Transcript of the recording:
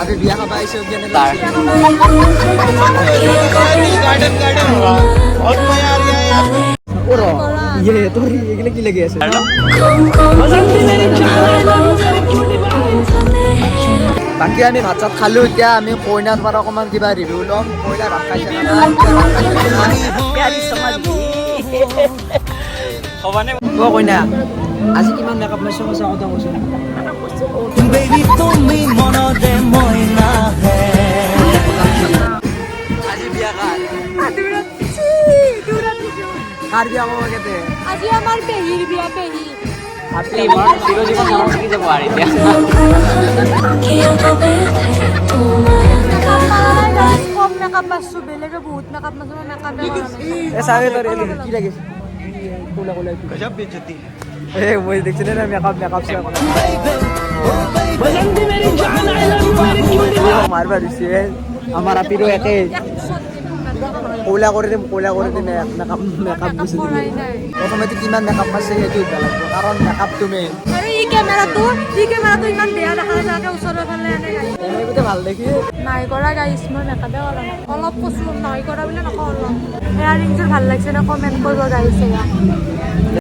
अभी बिया का बाइस हो गया ना गार्डन गार्डन होगा बहुत मजा आ रहा है यार ओरो ये तो ये की लगी ऐसे বাকী আমি ভাত চাত খালোঁ এতিয়া আমি কইনাত পৰা অকণমান কিবা ৰিভিউ ল'ম কইনা ভাত খাইছে কইনা আজি কিমান মেকআপ মাৰিছোঁ সঁচা কথা কৈছোঁ আজি বিয়া কাৰ কাৰ বিয়া ক'ব কেতে আজি আমাৰ পেহীৰ বিয়া পেহী কম মেকআপ মাৰছো বেলেগে বহুত মেকআপ মাৰছো চাগে তোৰ কি লাগিছে কোলা কোলা गजब बेइज्जती মই দেখছি না মেকআপ মেকআপ সে মারবা দিছে আমার আপিরও একে কোলা করে দিম মেকআপ মেকআপ বুঝি প্রথমে কিমান মেকআপ আছে সেইটো লাগবে কারণ মেকআপ তুমি আৰু ই কেমেৰাটো ইমান বেয়া দেখা যায় ওচৰৰ ফালে আনে গাইছ এনেই ভাল দেখি নাই কৰা গাইছ মই মেকআপে কৰা অলপ কচু নাই কৰা বুলি নকওঁ অলপ হেয়াৰিংযোৰ ভাল লাগিছে নে কমেণ্ট কৰিব গাইছে